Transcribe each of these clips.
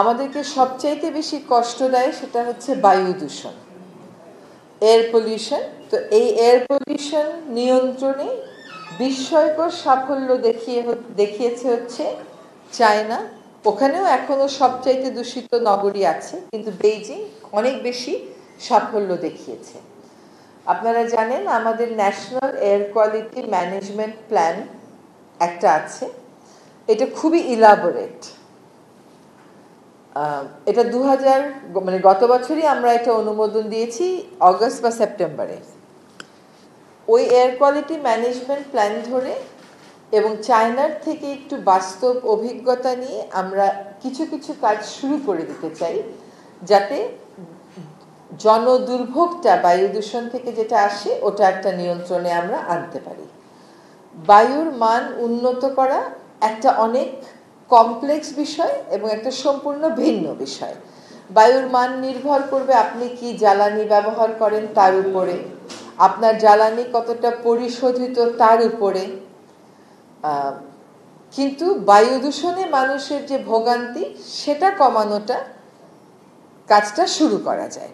আমাদেরকে সবচাইতে বেশি কষ্ট দেয় সেটা হচ্ছে বায়ু দূষণ, এয়ার পলিউশন। তো এই এয়ার পলিউশন নিয়ন্ত্রণে বিস্ময়কর সাফল্য দেখিয়েছে হচ্ছে চায়না। ওখানেও এখনো সবচাইতে দূষিত নগরী আছে, কিন্তু বেইজিং অনেক বেশি সাফল্য দেখিয়েছে। আপনারা জানেন আমাদের national air quality management plan একটা আছে, এটা খুবই ইলাবোরেট। এটা 2000 মানে গত বছরই আমরা এটা অনুমোদন দিয়েছি অগস্ট বা সেপ্টেম্বরে। ওই এয়ার কোয়ালিটি ম্যানেজমেন্ট প্ল্যান ধরে এবং চায়নার থেকে একটু বাস্তব অভিজ্ঞতা নিয়ে আমরা কিছু কিছু কাজ শুরু করে দিতে চাই, যাতে জনদুর্ভোগটা বায়ু দূষণ থেকে যেটা আসে ওটা একটা নিয়ন্ত্রণে আমরা আনতে পারি। বায়ুর মান উন্নত করা একটা অনেক কমপ্লেক্স বিষয় এবং একটা সম্পূর্ণ ভিন্ন বিষয়। বায়ুর মান নির্ভর করবে আপনি কি জ্বালানি ব্যবহার করেন তার উপরে, আপনার জ্বালানি কতটা পরিশোধিত তার উপরে। কিন্তু বায়ু দূষণে মানুষের যে ভোগান্তি সেটা কমানোটা কাজটা শুরু করা যায়।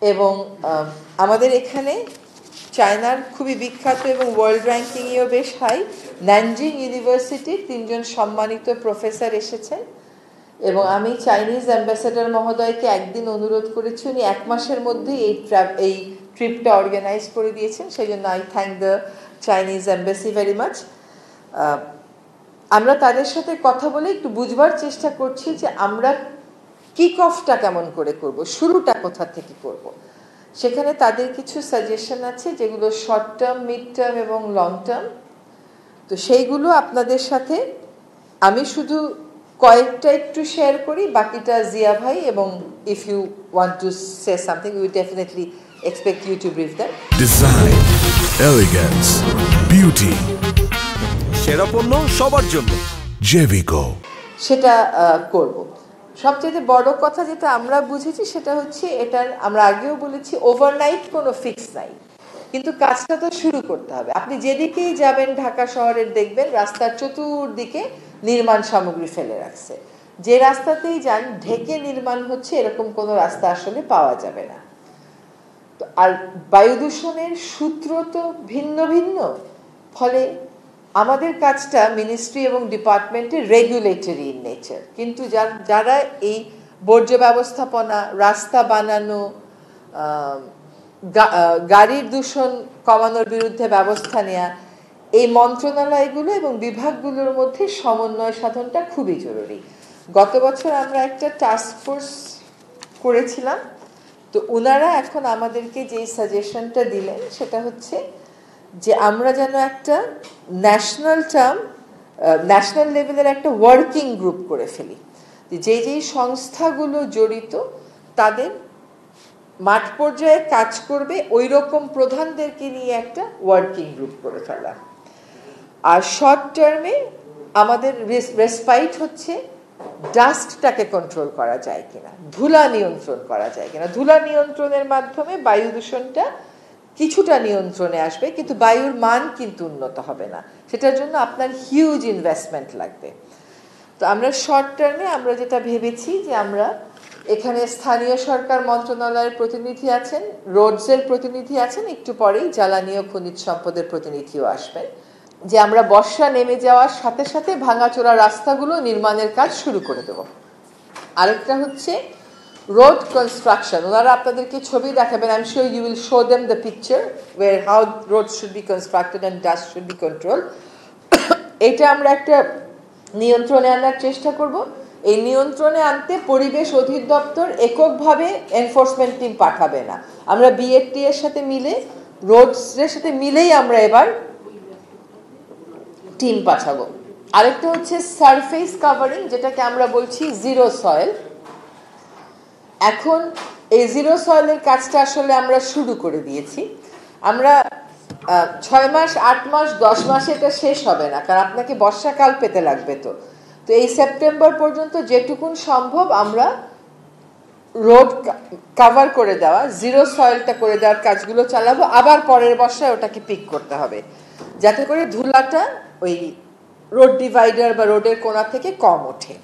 এবং আমাদের এখানে চায়নার খুবই বিখ্যাত এবং ওয়ার্ল্ড র্যাঙ্কিংয়েও বেশ হাই ন্যানজিং ইউনিভার্সিটির 3 জন সম্মানিত প্রফেসর এসেছেন, এবং আমি চাইনিজ অ্যাম্বাসেডর মহোদয়কে একদিন অনুরোধ করেছি, উনি 1 মাসের মধ্যে এই ট্রিপটা অর্গানাইজ করে দিয়েছেন। সেই জন্য I thank the Chinese embassy very much. আমরা তাদের সাথে কথা বলে একটু বুঝবার চেষ্টা করছি যে আমরা কিক অফটা কেমন করে করব, শুরুটা কোথা থেকে করব। সেখানে তাদের কিছু সাজেশন আছে যেগুলো শর্ট টার্ম, মিড টার্ম এবং লং টার্ম। তো সেইগুলো আপনাদের সাথে আমি শুধু কয়েকটা একটু শেয়ার করি, বাকিটা জিয়া ভাই, এবং if you want to say something we definitely expect you to brief them. Design, elegance, beauty, সেরা পণ্য সবার জন্য জেভিকো, সেটা করব। সবচেয়ে বড় কথা যেটা আমরা বুঝেছি সেটা হচ্ছে, এটার আমরা আগেও বলেছি ওভারনাইট কোনো ফিক্স নাই, কিন্তু কাজটা তো শুরু করতে হবে। আপনি যেদিকেই যাবেন ঢাকা শহরের দেখবেন রাস্তার চতুর্দিকে নির্মাণ সামগ্রী ফেলে রাখছে। যে রাস্তাতেই যান ঢেকে নির্মাণ হচ্ছে এরকম কোনো রাস্তা আসলে পাওয়া যাবে না। তো আর বায়ু দূষণের সূত্র তো ভিন্ন ভিন্ন, ফলে আমাদের কাজটা মিনিস্ট্রি এবং ডিপার্টমেন্টের রেগুলেটরি ইন নেচার, কিন্তু যারা এই বর্জ্য ব্যবস্থাপনা, রাস্তা বানানো, গাড়ির দূষণ কমানোর বিরুদ্ধে ব্যবস্থা নেওয়া, এই মন্ত্রণালয়গুলো এবং বিভাগগুলোর মধ্যে সমন্বয় সাধনটা খুবই জরুরি। গত বছর আমরা একটা টাস্ক ফোর্স করেছিলাম, তো ওনারা এখন আমাদেরকে যেই সাজেশনটা দিলেন সেটা হচ্ছে যে আমরা যেন একটা ন্যাশনাল লেভেলের একটা ওয়ার্কিং গ্রুপ করে ফেলি, যেই সংস্থাগুলো জড়িত তাদের মাঠ পর্যায়ে কাজ করবে ওই রকম প্রধানদেরকে নিয়ে একটা ওয়ার্কিং গ্রুপ করে ফেলা। আর শর্ট টার্মে আমাদের রেসপাইট হচ্ছে ডাস্টটাকে কন্ট্রোল করা যায় কিনা, ধুলা নিয়ন্ত্রণ করা যায় কিনা। ধুলা নিয়ন্ত্রণের মাধ্যমে বায়ু দূষণটা কিছুটা নিয়ন্ত্রণে আসবে, কিন্তু বায়ুর মান কিন্তু উন্নত হবে না। সেটার জন্য আপনার হিউজ ইনভেস্টমেন্ট লাগবে। তো আমরা শর্ট টার্মে আমরা যেটা ভেবেছি যে আমরা এখানে স্থানীয় সরকার মন্ত্রণালয়ের প্রতিনিধি আছেন, রোডসের প্রতিনিধি আছেন, একটু পরেই জ্বালানি ও খনিজ সম্পদের প্রতিনিধিও আসবেন, যে আমরা বর্ষা নেমে যাওয়ার সাথে সাথে ভাঙাচোরা রাস্তাগুলো নির্মাণের কাজ শুরু করে দেব। আরেকটা হচ্ছে রোড কনস্ট্রাকশন। ওনারা আপনাদেরকে ছবি দেখাবেন, I am sure you will show them the picture where how road should be constructed and dust should be control. এটা আমরা একটা নিয়ন্ত্রণে আনার চেষ্টা করব। এই নিয়ন্ত্রণে আনতে পরিবেশ অধিদপ্তর এককভাবে এনফোর্সমেন্ট টিম পাঠাবে না, আমরা বিএফটি এর সাথে মিলে, রোডসের সাথে মিলেই আমরা এবার টিম পাঠাবো। আরেকটা হচ্ছে সারফেস কাভারিং, যেটাকে আমরা বলছি জিরো সয়েল। এখন এই জিরো সয়েলের কাজটা আসলে আমরা শুরু করে দিয়েছি। আমরা 6 মাস, 8 মাস, 10 মাসে এটা শেষ হবে না, কারণ আপনাকে বর্ষাকাল পেতে লাগবে। তো এই সেপ্টেম্বর পর্যন্ত যেটুকুন সম্ভব আমরা রোড কাভার করে দেওয়া, জিরো সয়েলটা করে দেওয়ার কাজগুলো চালাবো। আবার পরের বর্ষায় ওটাকে পিক করতে হবে, যাতে করে ধুলাটা ওই রোড ডিভাইডার বা রোডের কোণা থেকে কম ওঠে।